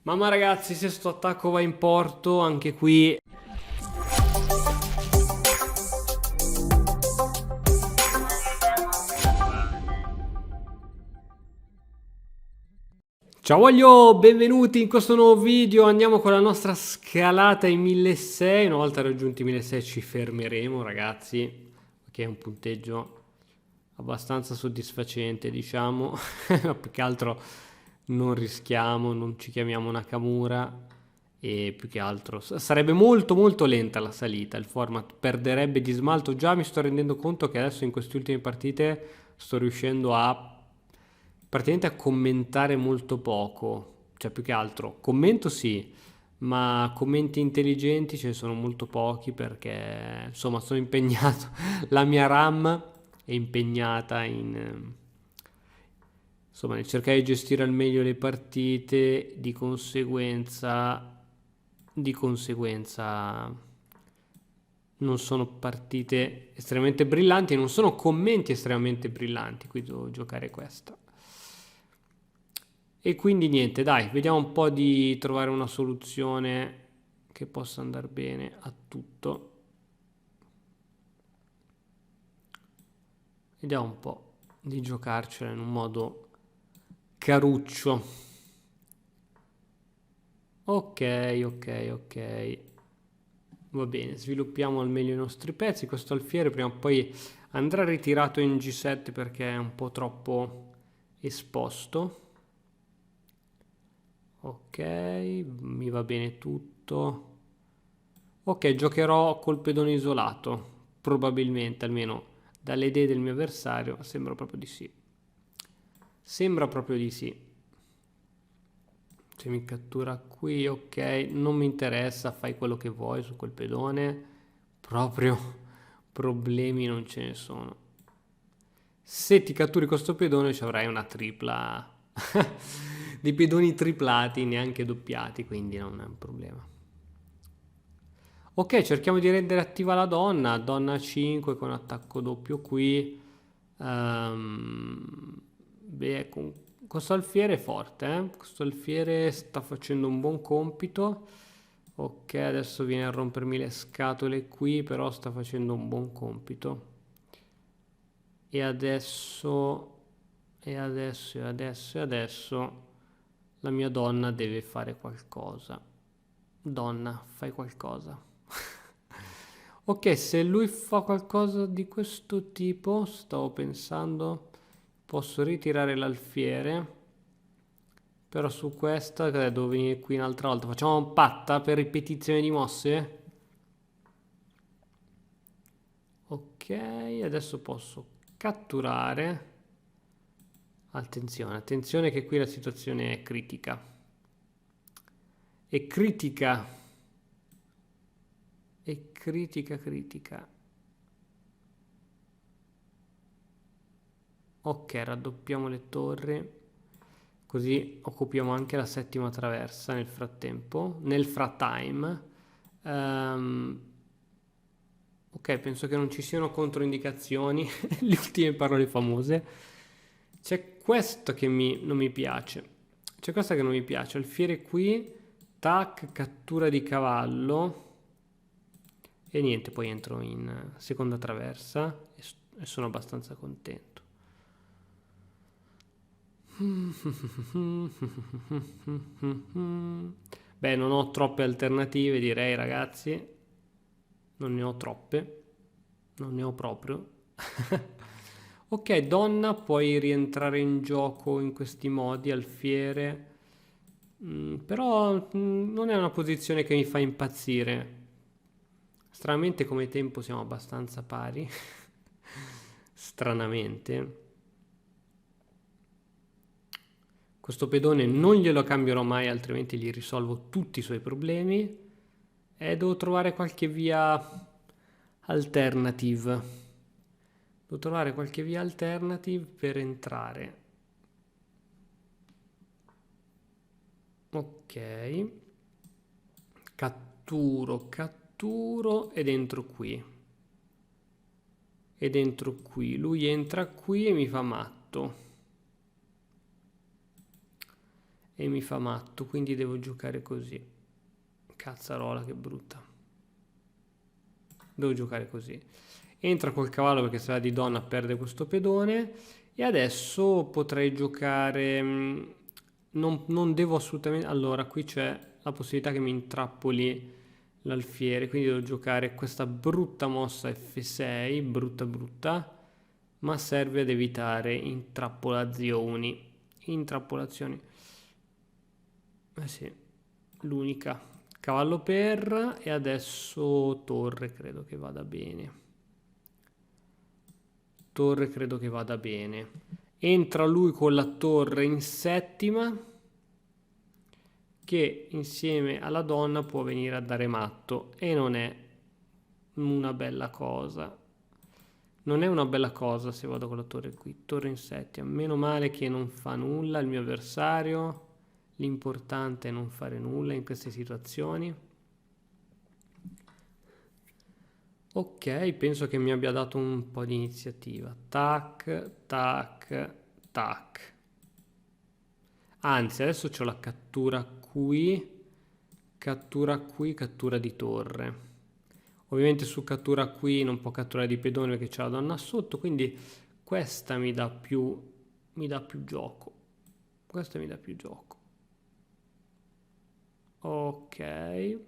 Mamma ragazzi, se sto attacco va in porto, anche qui. Ciao voglio, benvenuti in questo nuovo video. Andiamo con la nostra scalata ai 1600. Una volta raggiunti i 1600 ci fermeremo ragazzi, che è un punteggio abbastanza soddisfacente, diciamo. Più che altro non rischiamo, non ci chiamiamo Nakamura e più che altro sarebbe molto molto lenta la salita, il format perderebbe di smalto. Già mi sto rendendo conto che adesso in queste ultime partite sto riuscendo a praticamente a commentare molto poco, cioè più che altro commento sì, ma commenti intelligenti ce ne sono molto pochi perché insomma sono impegnato, la mia RAM è impegnata in insomma nel cercare di gestire al meglio le partite, di conseguenza non sono partite estremamente brillanti, non sono commenti estremamente brillanti, qui devo giocare questa. E quindi niente, dai, vediamo un po' di trovare una soluzione che possa andare bene a tutto. Vediamo un po' di giocarcela in un modo caruccio. Ok. Va bene, sviluppiamo al meglio i nostri pezzi. Questo alfiere prima o poi andrà ritirato in G7 perché è un po' troppo esposto. Ok, mi va bene tutto. Ok, giocherò col pedone isolato, probabilmente, almeno dalle idee del mio avversario, sembra proprio di sì. Sembra proprio di sì. Se mi cattura qui, ok, non mi interessa, fai quello che vuoi su quel pedone, proprio problemi non ce ne sono. Se ti catturi questo pedone ci avrai una tripla, dei pedoni triplati, neanche doppiati, quindi non è un problema. Ok, cerchiamo di rendere attiva la donna, donna 5 con attacco doppio qui. Beh, con questo alfiere è forte, eh? Questo alfiere sta facendo un buon compito. Ok, adesso viene a rompermi le scatole qui, però sta facendo un buon compito. E adesso la mia donna deve fare qualcosa. Donna, fai qualcosa. Ok, se lui fa qualcosa di questo tipo, stavo pensando, posso ritirare l'alfiere, però su questa devo venire qui un'altra volta. Facciamo un patta per ripetizione di mosse? Ok, adesso posso catturare. Attenzione che qui la situazione è critica. È critica. È critica. Ok, raddoppiamo le torri, così occupiamo anche la settima traversa nel frattempo, nel fratime. Ok, penso che non ci siano controindicazioni, le ultime parole famose. C'è questo che non mi piace. C'è questa che non mi piace. Alfiere qui, tac, cattura di cavallo. E niente, poi entro in seconda traversa e sono abbastanza contento. Beh, non ho troppe alternative, direi ragazzi. Non ne ho troppe. Non ne ho proprio. Ok, donna, puoi rientrare in gioco in questi modi, alfiere. Però non è una posizione che mi fa impazzire. Stranamente come tempo siamo abbastanza pari. Stranamente. Questo pedone non glielo cambierò mai, altrimenti gli risolvo tutti i suoi problemi. E devo trovare qualche via alternative. Devo trovare qualche via alternative per entrare. Ok. Catturo ed entro qui. Ed entro qui. Lui entra qui e mi fa matto. e mi fa matto, quindi devo giocare così. Cazzarola, che brutta. Devo giocare così. Entra col cavallo perché se va di donna perde questo pedone. E adesso potrei giocare... non devo assolutamente... Allora, qui c'è la possibilità che mi intrappoli l'alfiere, quindi devo giocare questa brutta mossa F6, brutta, ma serve ad evitare intrappolazioni. Intrappolazioni. Eh sì, l'unica. Cavallo per e adesso torre credo che vada bene. Torre credo che vada bene. Entra lui con la torre in settima, che insieme alla donna può venire a dare matto e non è una bella cosa. Non è una bella cosa se vado con la torre qui. Torre in settima. Meno male che non fa nulla il mio avversario. L'importante è non fare nulla in queste situazioni. Ok, penso che mi abbia dato un po' di iniziativa. Tac, tac, tac. Anzi, adesso c'ho la cattura qui, cattura di torre. Ovviamente su cattura qui non può catturare di pedone perché c'è la donna sotto, quindi questa mi dà più gioco. Questa mi dà più gioco. Ok.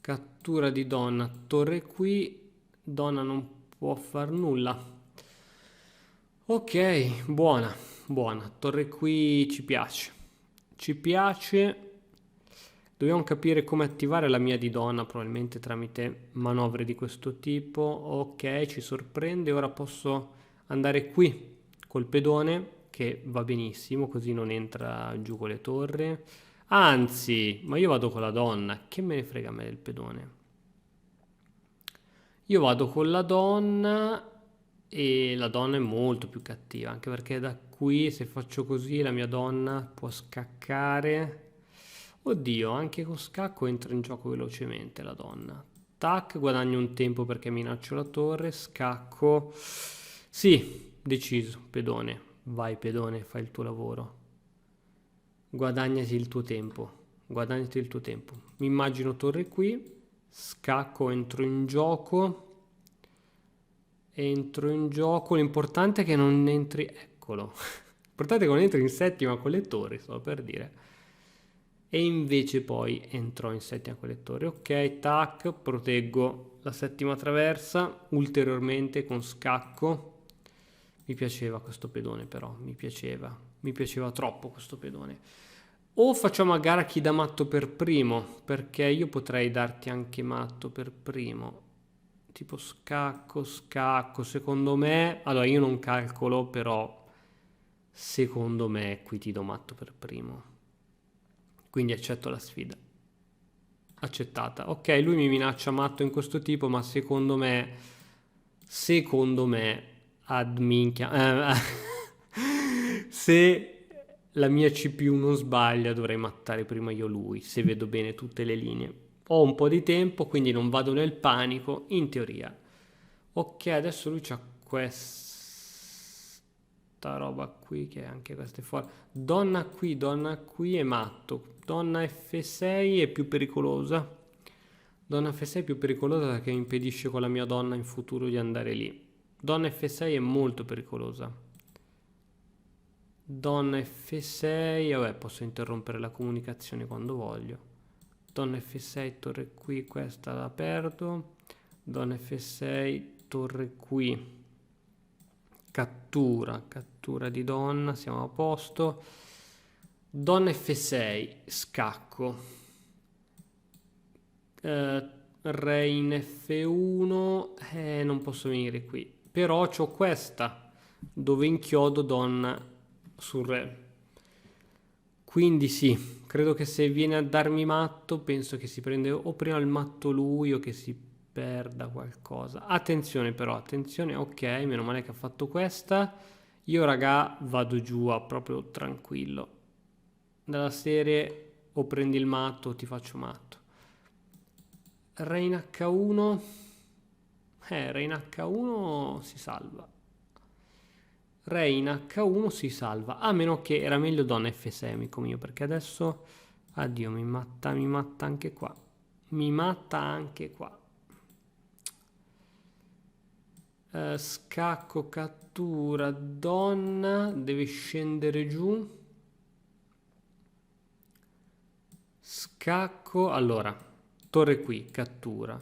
Cattura di donna, torre qui, donna non può far nulla. Ok, buona, torre qui ci piace. Ci piace. Dobbiamo capire come attivare la mia di donna, probabilmente tramite manovre di questo tipo. Ok, ci sorprende, ora posso andare qui col pedone, che va benissimo, così non entra giù con le torri. Anzi, ma io vado con la donna, che me ne frega a me del pedone? Io vado con la donna e la donna è molto più cattiva, anche perché da qui se faccio così la mia donna può scaccare. Oddio, anche con scacco entra in gioco velocemente la donna. Tac, guadagno un tempo perché minaccio la torre, scacco. Sì, deciso, pedone. Vai pedone, fai il tuo lavoro. Guadagnati il tuo tempo. Guadagnati il tuo tempo. Mi immagino torre qui. Scacco, entro in gioco. Entro in gioco. L'importante è che non entri. Eccolo. L'importante è che non entri in settima con le torri, stavo per dire. E invece poi entrò in settima con le torri. Ok, tac. Proteggo la settima traversa ulteriormente con scacco. Mi piaceva questo pedone però. Mi piaceva troppo questo pedone. O facciamo a gara chi dà matto per primo, perché io potrei darti anche matto per primo. Tipo scacco, secondo me... Allora io non calcolo, però secondo me qui ti do matto per primo. Quindi accetto la sfida. Accettata. Ok, lui mi minaccia matto in questo tipo, ma secondo me, ad minchia... se... la mia CPU non sbaglia, dovrei mattare prima io lui, se vedo bene tutte le linee. Ho un po' di tempo, quindi non vado nel panico, in teoria. Ok, adesso lui c'ha questa roba qui, che anche questa è fuori. Donna qui è matto. Donna F6 è più pericolosa. Donna F6 è più pericolosa perché mi impedisce con la mia donna in futuro di andare lì. Donna F6 è molto pericolosa. Donna F6, vabbè, posso interrompere la comunicazione quando voglio. Donna F6, torre qui, questa la perdo. Donna F6, torre qui. Cattura di donna, siamo a posto. Donna F6, scacco. Re in F1, non posso venire qui. Però c'ho questa, dove inchiodo donna sul re. Quindi sì, credo che se viene a darmi matto, penso che si prende o prima il matto lui o che si perda qualcosa. Attenzione però, attenzione, ok, meno male che ha fatto questa. Io raga vado giù a proprio tranquillo. Dalla serie o prendi il matto o ti faccio matto. Re in H1. Re in H1 si salva. Re in H1 si salva, a meno che era meglio donna F6 amico mio, perché adesso, addio, mi matta anche qua, mi matta anche qua. Scacco, cattura, donna, deve scendere giù. Scacco, allora, torre qui, cattura,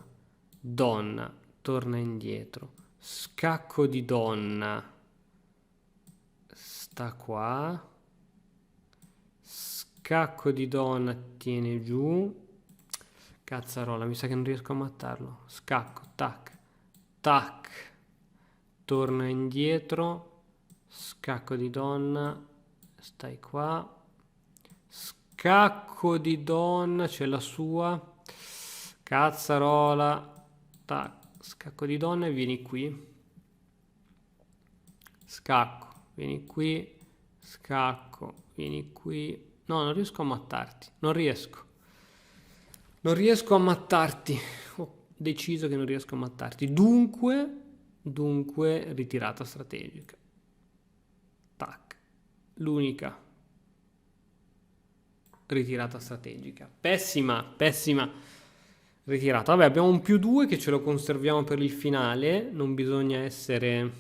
donna, torna indietro, scacco di donna, sta qua, scacco di donna, tiene giù, cazzarola, mi sa che non riesco a mattarlo, scacco, tac, tac, torna indietro, scacco di donna, stai qua, scacco di donna, c'è la sua, cazzarola, tac, scacco di donna e vieni qui, scacco, vieni qui, scacco, vieni qui, no, non riesco a mattarti, non riesco a mattarti, ho deciso che non riesco a mattarti, dunque ritirata strategica, tac, l'unica ritirata strategica, pessima ritirata. Vabbè, abbiamo un +2 che ce lo conserviamo per il finale, non bisogna essere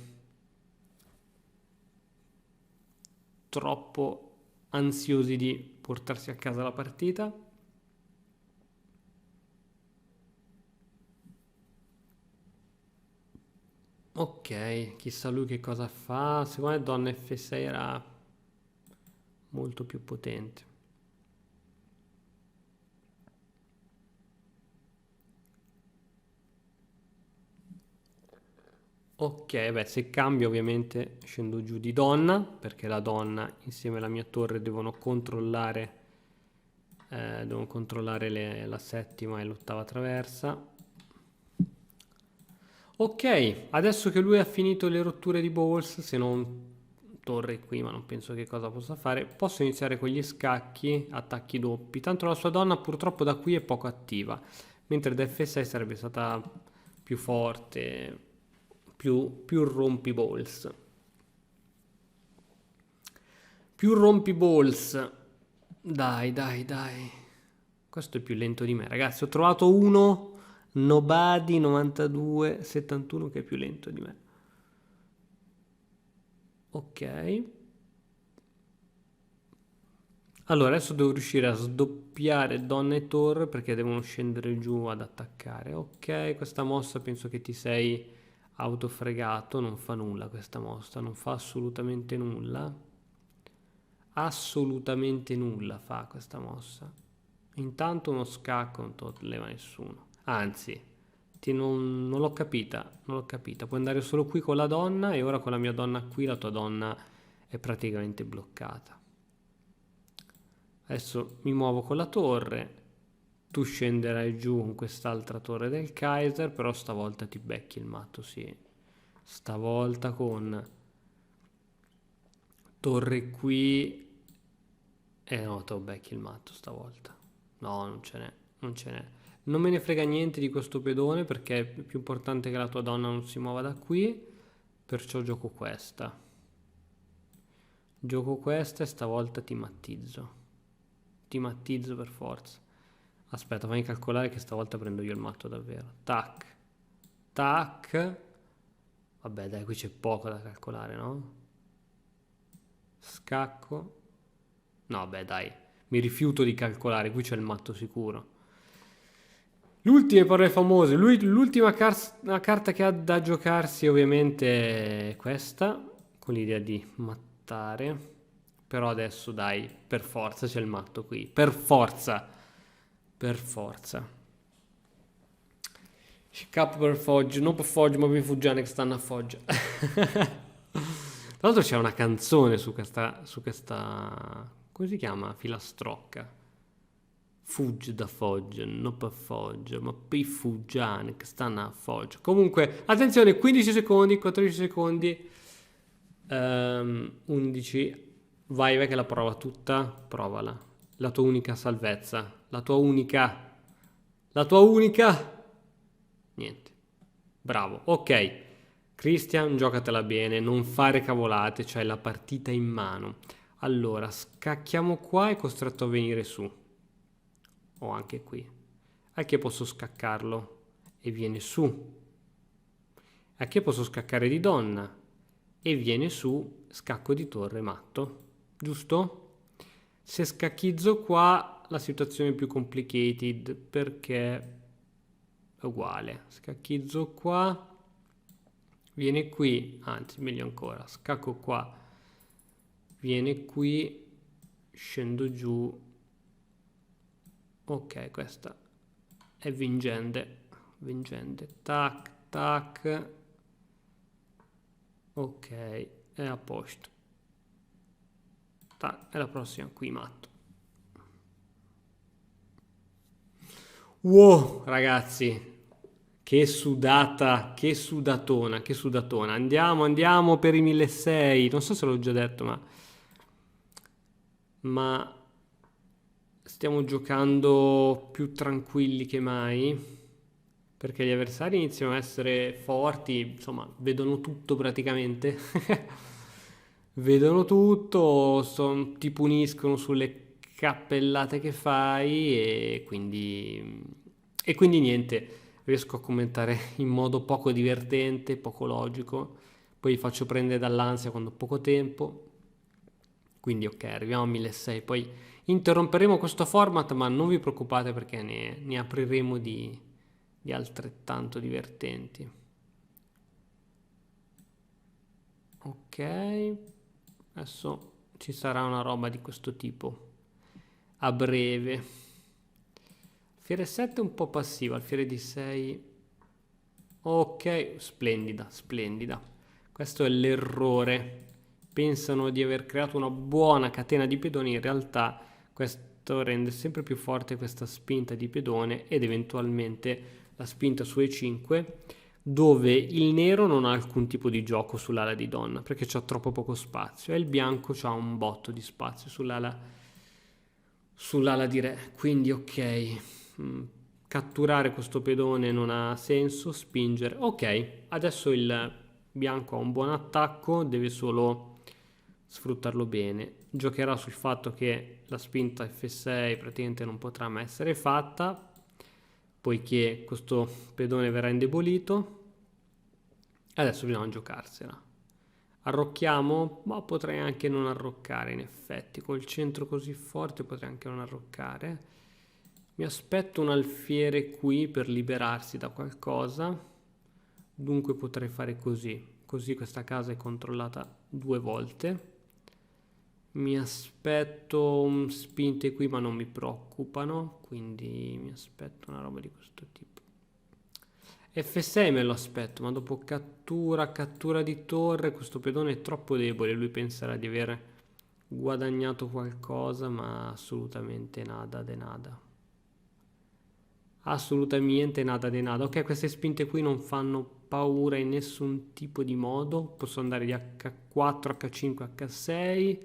troppo ansiosi di portarsi a casa la partita. Ok, chissà lui che cosa fa. Secondo me donna F6 era molto più potente. Ok, beh, se cambio ovviamente scendo giù di donna, perché la donna insieme alla mia torre devono controllare la settima e l'ottava traversa. Ok, adesso che lui ha finito le rotture di balls, se non torre qui, ma non penso che cosa possa fare, posso iniziare con gli scacchi, attacchi doppi. Tanto la sua donna purtroppo da qui è poco attiva, mentre da F6 sarebbe stata più forte, più rompiballs. Più rompiballs. Dai. Questo è più lento di me, ragazzi. Ho trovato uno, Nobody 92 71, che è più lento di me. Ok. Allora, adesso devo riuscire a sdoppiare donna e torre perché devono scendere giù ad attaccare. Ok, questa mossa penso che ti sei autofregato. Non fa nulla questa mossa, non fa assolutamente nulla. Assolutamente nulla fa questa mossa. Intanto uno scacco non te lo leva nessuno. Anzi, non l'ho capita, Puoi andare solo qui con la donna e ora con la mia donna qui la tua donna è praticamente bloccata. Adesso mi muovo con la torre, tu scenderai giù con quest'altra torre del Kaiser, però stavolta ti becchi il matto, sì. Stavolta con torre qui. No, te lo becchi il matto stavolta. No, non ce n'è. Non me ne frega niente di questo pedone perché è più importante che la tua donna non si muova da qui, perciò gioco questa. Gioco questa e stavolta ti mattizzo. Ti mattizzo per forza. Aspetta, fammi calcolare che stavolta prendo io il matto davvero. Tac. Tac. Vabbè, dai, qui c'è poco da calcolare, no? Scacco. No, beh, dai. Mi rifiuto di calcolare, qui c'è il matto sicuro. L'ultime parole famose. L'ultima carta che ha da giocarsi ovviamente è questa, con l'idea di mattare. Però adesso dai, per forza c'è il matto qui. Per forza. Scappo per Foggia, non per Foggia, ma per Fuggiane che stanno a Foggia. Tra l'altro c'è una canzone su questa, come si chiama? Filastrocca. Fugge da Foggia, non per Foggia, ma per Fuggiane che stanno a Foggia. Comunque, attenzione, 15 secondi, 14 secondi, 11. Vai che la prova tutta, provala. La tua unica salvezza, la tua unica. Niente. Bravo, ok. Christian, giocatela bene, non fare cavolate, c'hai la partita in mano. Allora, scacchiamo qua, è costretto a venire su. O anche qui. Anche posso scaccarlo e viene su. Anche posso scaccare di donna e viene su, scacco di torre matto. Giusto? Se scacchizzo qua la situazione è più complicated perché è uguale. Scacchizzo qua, viene qui, anzi meglio ancora, scacco qua, viene qui, scendo giù. Ok, questa è vincente. Vincente. Tac, tac. Ok, è a posto. Tac, è la prossima qui, matto. Wow, ragazzi, che sudata, che sudatona, che sudatona. Andiamo, andiamo per i 1600. Non so se l'ho già detto, ma stiamo giocando più tranquilli che mai. Perché gli avversari iniziano a essere forti, insomma, vedono tutto praticamente. Vedono tutto, ti puniscono sulle cappellate che fai e quindi niente, riesco a commentare in modo poco divertente, poco logico, poi vi faccio prendere dall'ansia quando ho poco tempo, quindi ok, arriviamo a 1600, poi interromperemo questo format, ma non vi preoccupate perché ne apriremo di altrettanto divertenti. Ok, adesso ci sarà una roba di questo tipo a breve. Fiere 7 è un po' passiva, alfiere di 6. Ok, splendida, splendida. Questo è l'errore. Pensano di aver creato una buona catena di pedoni, in realtà questo rende sempre più forte questa spinta di pedone ed eventualmente la spinta su E5, dove il nero non ha alcun tipo di gioco sull'ala di donna perché c'ha troppo poco spazio e il bianco c'ha un botto di spazio sull'ala di re. Quindi ok, catturare questo pedone non ha senso, spingere. Ok, adesso il bianco ha un buon attacco, deve solo sfruttarlo bene. Giocherà sul fatto che la spinta F6 praticamente non potrà mai essere fatta, poiché questo pedone verrà indebolito. Adesso bisogna giocarsela. Arrocchiamo? Ma potrei anche non arroccare in effetti. Col centro così forte potrei anche non arroccare. Mi aspetto un alfiere qui per liberarsi da qualcosa. Dunque potrei fare così. Così questa casa è controllata 2 volte. Mi aspetto spinte qui ma non mi preoccupano. Quindi mi aspetto una roba di questo tipo. F6 me lo aspetto, ma dopo cattura di torre, questo pedone è troppo debole, lui penserà di aver guadagnato qualcosa, ma assolutamente nada de nada. Assolutamente nada de nada. Ok, queste spinte qui non fanno paura in nessun tipo di modo. Posso andare di H4, H5, H6.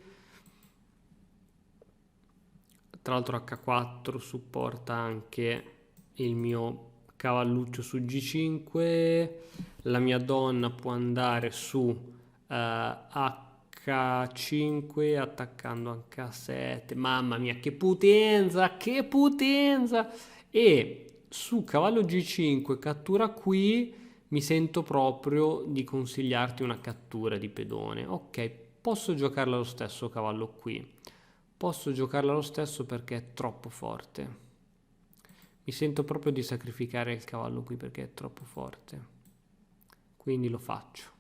Tra l'altro H4 supporta anche il mio cavalluccio su G5, la mia donna può andare su H5 attaccando H7, mamma mia che potenza! E su cavallo G5 cattura qui mi sento proprio di consigliarti una cattura di pedone. Ok, posso giocarla lo stesso cavallo qui. Posso giocarla lo stesso perché è troppo forte. Mi sento proprio di sacrificare il cavallo qui perché è troppo forte. Quindi lo faccio.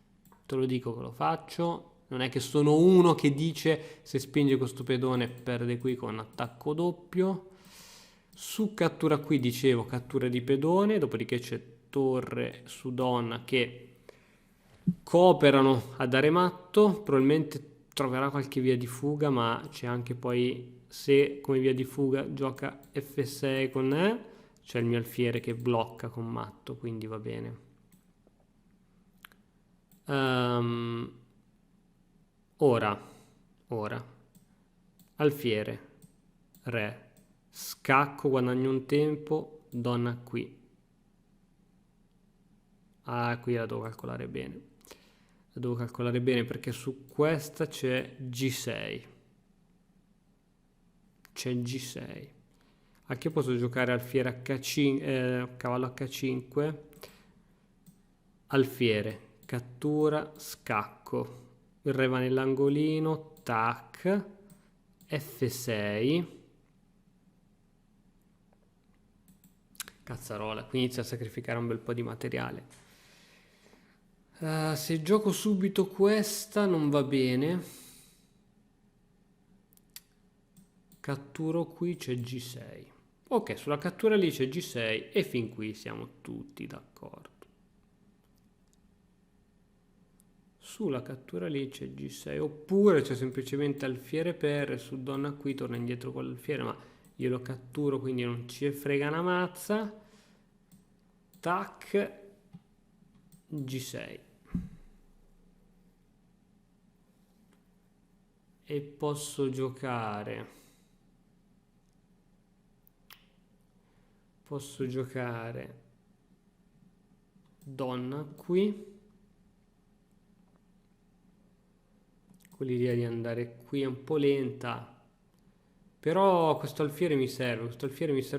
Te lo dico che lo faccio. Non è che sono uno che dice se spinge questo pedone perde qui con attacco doppio. Su cattura qui dicevo cattura di pedone, dopodiché c'è torre su donna che cooperano a dare matto, probabilmente troverà qualche via di fuga, ma c'è anche poi se come via di fuga gioca F6 con E, c'è il mio alfiere che blocca con matto, quindi va bene. Um, ora, alfiere, re, scacco, guadagno un tempo, donna qui. Ah, qui la devo calcolare bene. la devo calcolare bene perché su questa c'è G6. C'è G6. Anche posso giocare alfiere H5, cavallo H5, alfiere, cattura, scacco. Il re va nell'angolino, tac, F6. Cazzarola, qui inizia a sacrificare un bel po' di materiale. Se gioco subito questa non va bene. Catturo qui, c'è G6. Ok, sulla cattura lì c'è G6 e fin qui siamo tutti d'accordo. Sulla cattura lì c'è G6, oppure c'è semplicemente alfiere per, su donna qui torna indietro con l'alfiere, ma io lo catturo quindi non ci frega una mazza. Tac, G6. E posso giocare donna qui con l'idea di andare qui, è un po' lenta, però questo alfiere mi serve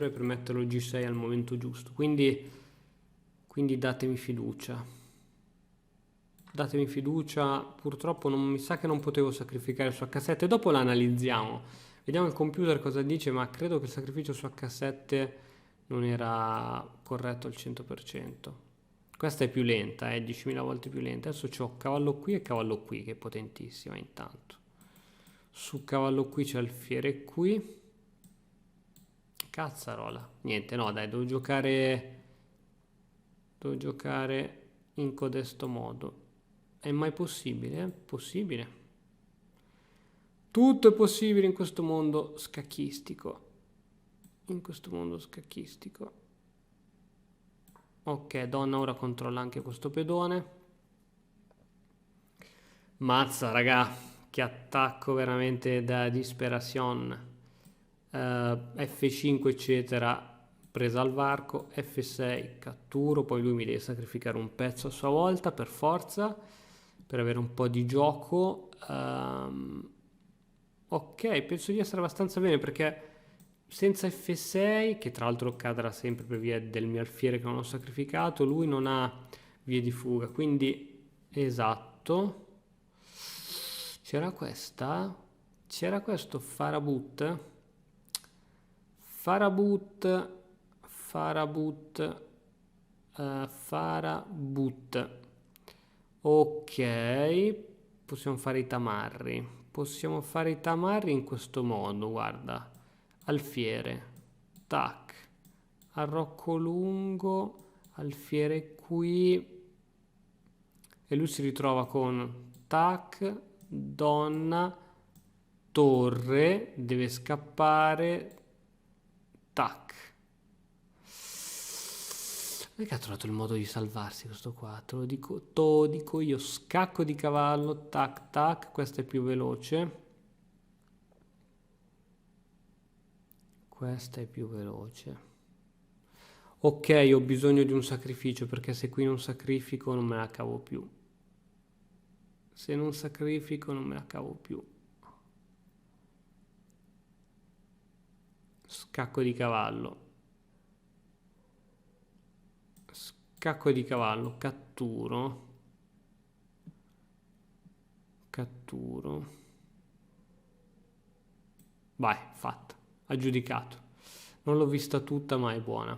per metterlo G6 al momento giusto, quindi datemi fiducia. Purtroppo non mi sa che non potevo sacrificare su H7, dopo la analizziamo, vediamo il computer cosa dice, ma credo che il sacrificio su H7 non era corretto al 100%. Questa è più lenta, è 10.000 volte più lenta. Adesso c'ho cavallo qui e cavallo qui, che è potentissima intanto. Su cavallo qui c'è alfiere qui. Cazzarola. Niente, no, dai, devo giocare in codesto modo. È mai possibile? È possibile. Tutto è possibile in questo mondo scacchistico. Ok, donna ora controlla anche questo pedone. Mazza, raga, che attacco veramente da disperazione. F5 eccetera, presa al varco, F6 catturo, poi lui mi deve sacrificare un pezzo a sua volta per forza, per avere un po' di gioco. Ok, penso di essere abbastanza bene perché senza F6, che tra l'altro cadrà sempre per via del mio alfiere che non ho sacrificato, lui non ha vie di fuga, quindi esatto. C'era questo Farabut. Ok, possiamo fare i tamarri in questo modo, guarda. Alfiere, tac, arrocco lungo, alfiere qui e lui si ritrova con tac, donna, torre, deve scappare, tac. Perché ha trovato il modo di salvarsi questo qua? Te lo dico io, scacco di cavallo, tac tac, questo è più veloce. Questa è più veloce. Ok, ho bisogno di un sacrificio perché se qui non sacrifico non me la cavo più. Scacco di cavallo. Catturo. Vai, fatta. Aggiudicato. Non l'ho vista tutta, ma è buona.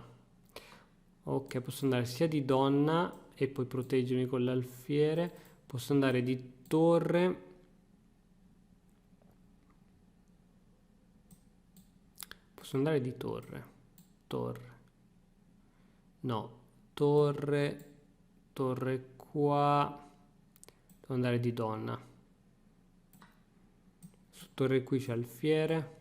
Ok, posso andare sia di donna e poi proteggermi con l'alfiere. Posso andare di torre. Torre. No, torre qua. Devo andare di donna. Su torre qui c'è alfiere.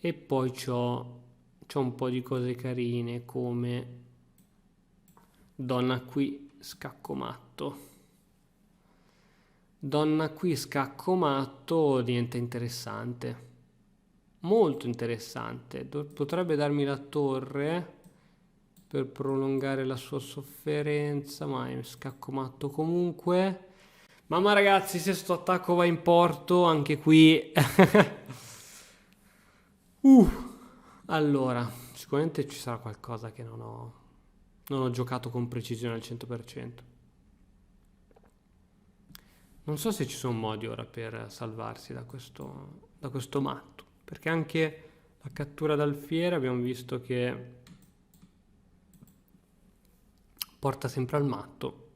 E poi c'ho un po' di cose carine come donna qui, scacco matto. Diventa interessante. Molto interessante. Potrebbe darmi la torre. per prolungare la sua sofferenza, ma è scacco matto comunque. Mamma ragazzi, se sto attacco va in porto, anche qui... Allora, sicuramente ci sarà qualcosa che non ho giocato con precisione al 100%. Non so se ci sono modi ora per salvarsi da questo matto, perché anche la cattura d'alfiere abbiamo visto che porta sempre al matto,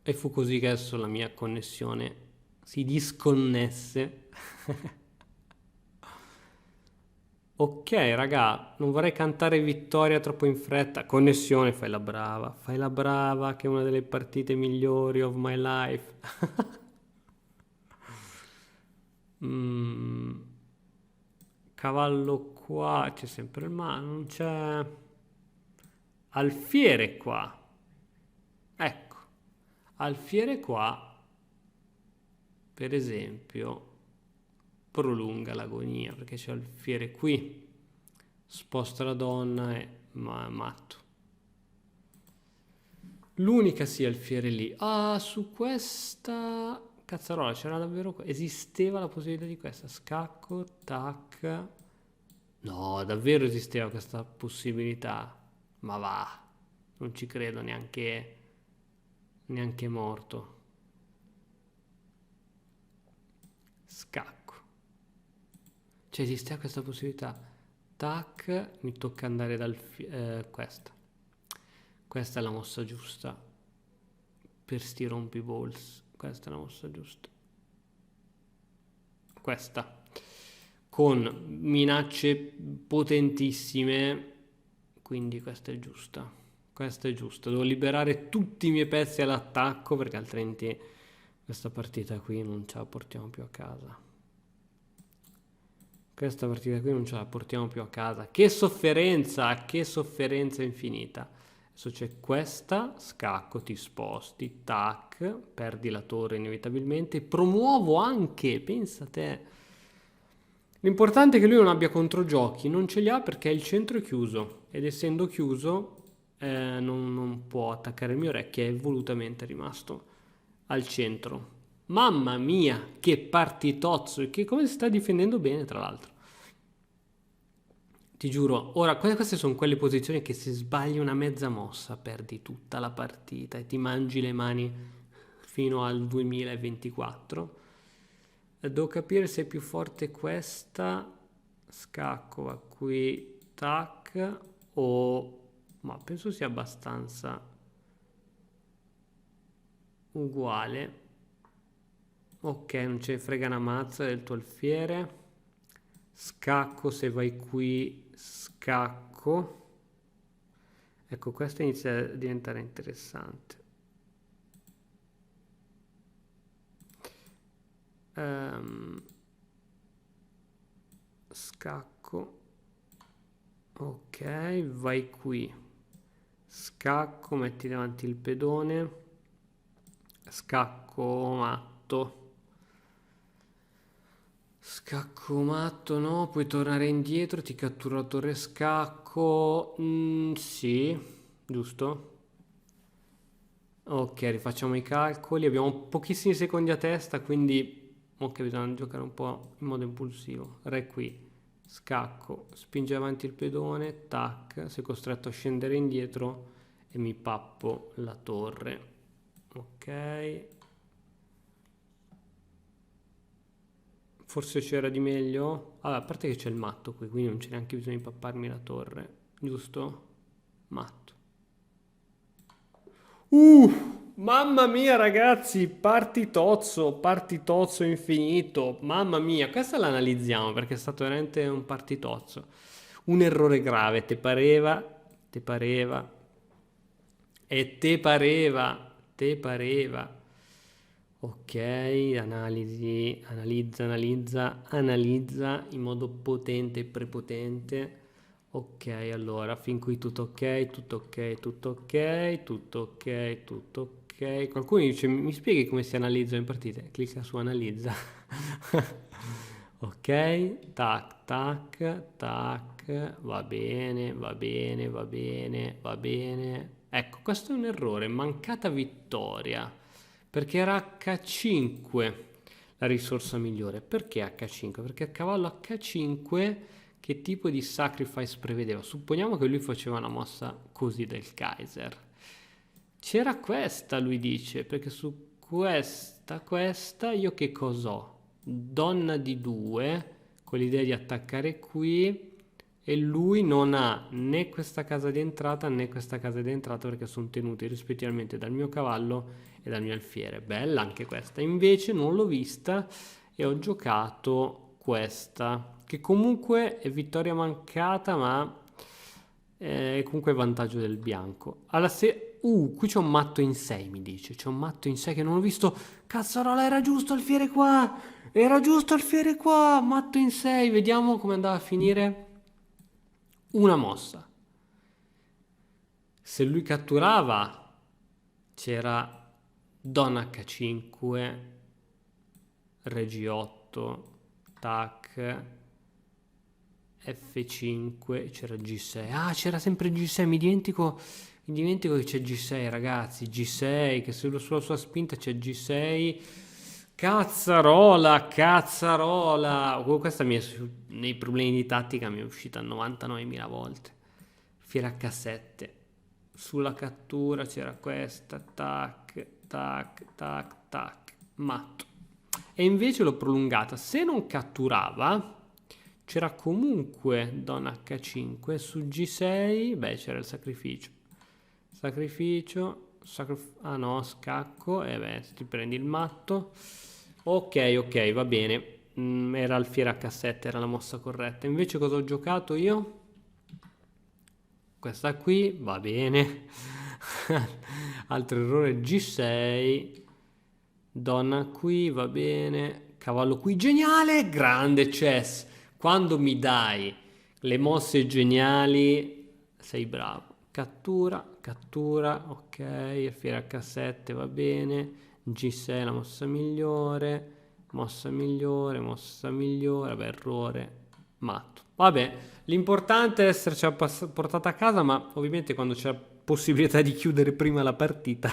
e fu così che adesso la mia connessione si disconnesse. Ok, raga, non vorrei cantare vittoria troppo in fretta. Connessione, fai la brava, che è una delle partite migliori of my life. Mm, cavallo qua, c'è sempre il ma, non c'è alfiere qua. Ecco, alfiere qua, per esempio, prolunga l'agonia, perché c'è alfiere qui, sposta la donna e matto. L'unica sì, alfiere lì. Ah, su questa cazzarola c'era davvero... Esisteva la possibilità di questa. Scacco, tac. No, davvero esisteva questa possibilità. Ma va, non ci credo neanche morto. Scacco. Cioè esisteva questa possibilità. Tac, mi tocca andare questa. Questa è la mossa giusta per sti rompiballs. Questa è la mossa giusta. Questa. Con minacce potentissime. Quindi questa è giusta. Questa è giusta. Devo liberare tutti i miei pezzi all'attacco, perché altrimenti questa partita qui non ce la portiamo più a casa. Questa partita qui non ce la portiamo più a casa. Che sofferenza infinita. Adesso c'è questa, scacco, ti sposti, tac, perdi la torre inevitabilmente. Promuovo anche, pensa a te. L'importante è che lui non abbia controgiochi, non ce li ha perché il centro è chiuso. Ed essendo chiuso non può attaccare il mio re, che è volutamente rimasto al centro. Mamma mia, che partitozzo, e che come si sta difendendo bene tra l'altro. Ti giuro, ora queste sono quelle posizioni che se sbagli una mezza mossa perdi tutta la partita e ti mangi le mani fino al 2024. Devo capire se è più forte questa, scacco va qui, tac, ma penso sia abbastanza uguale. Ok, non ce ne frega una mazza del tuo alfiere. Scacco, se vai qui, scacco. Ecco, questo inizia a diventare interessante. Scacco. Ok, vai qui. Scacco, metti davanti il pedone. Scacco matto. Scacco matto, no, puoi tornare indietro, ti catturo la torre scacco. Sì, giusto? Ok, rifacciamo i calcoli. Abbiamo pochissimi secondi a testa, quindi ok, bisogna giocare un po' in modo impulsivo. Re qui, scacco, spinge avanti il pedone, tac, sei costretto a scendere indietro e mi pappo la torre. Ok. Forse c'era di meglio. Allora, a parte che c'è il matto qui, quindi non c'è neanche bisogno di papparmi la torre, giusto? Matto. Mamma mia ragazzi, partitozzo infinito. Mamma mia, questa la analizziamo perché è stato veramente un partitozzo. Un errore grave, te pareva? Te pareva? E te pareva? Te pareva? Ok, analizza in modo potente e prepotente. Ok, allora, fin qui tutto ok, tutto ok, tutto ok, tutto ok, tutto ok. Qualcuno dice, mi spieghi come si analizzano le partite? Clicca su analizza. Ok, tac, tac, tac, va bene, va bene, va bene, va bene. Ecco, questo è un errore, mancata vittoria, perché era H5 la risorsa migliore. Perché H5? Perché il cavallo H5 che tipo di sacrifice prevedeva? Supponiamo che lui faceva una mossa così del Kaiser. C'era questa, lui dice, perché su questa, io che cos'ho? Donna di 2, con l'idea di attaccare qui, e lui non ha né questa casa di entrata né questa casa di entrata perché sono tenuti rispettivamente dal mio cavallo e dal mio alfiere. Bella anche questa. Invece non l'ho vista e ho giocato questa, che comunque è vittoria mancata, ma è comunque vantaggio del bianco. Qui c'è un matto in 6, mi dice. C'è un matto in 6 che non ho visto. Cazzarola, era giusto il fiere qua. Era giusto il fiere qua. Matto in 6. Vediamo come andava a finire. Una mossa. Se lui catturava, c'era Donna H5, Re G8, tac, F5, c'era G6. Ah, c'era sempre G6, mi dimentico che c'è G6, ragazzi. G6, che sulla sua spinta c'è G6. Cazzarola, cazzarola. Questa nei problemi di tattica mi è uscita 99.000 volte. Fiera H7. Sulla cattura c'era questa, tac, tac, tac, tac, matto. E invece l'ho prolungata. Se non catturava, c'era comunque Donna H5. Su G6, beh, c'era il sacrificio. Ah no, scacco. E beh, ti prendi il matto. Ok, va bene. Era il fiera H7, era la mossa corretta. Invece cosa ho giocato io? Questa qui, va bene. Altro errore, G6. Donna qui, va bene. Cavallo qui, geniale! Grande chess. Quando mi dai le mosse geniali, sei bravo. Cattura, ok. Fiera H7, va bene. G6 la mossa migliore. Mossa migliore. Vabbè, errore. Matto. Vabbè, l'importante è esserci portata a casa, ma ovviamente quando c'è la possibilità di chiudere prima la partita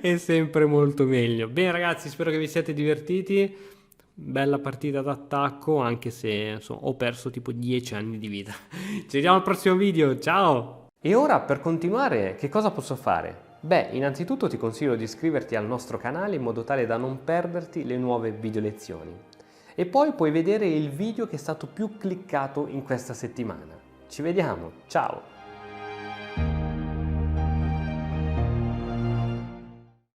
è sempre molto meglio. Bene ragazzi, spero che vi siate divertiti. Bella partita d'attacco, anche se insomma, ho perso tipo 10 anni di vita. Ci vediamo al prossimo video, ciao! E ora per continuare che cosa posso fare? Beh, innanzitutto ti consiglio di iscriverti al nostro canale in modo tale da non perderti le nuove video lezioni. E poi puoi vedere il video che è stato più cliccato in questa settimana. Ci vediamo, ciao!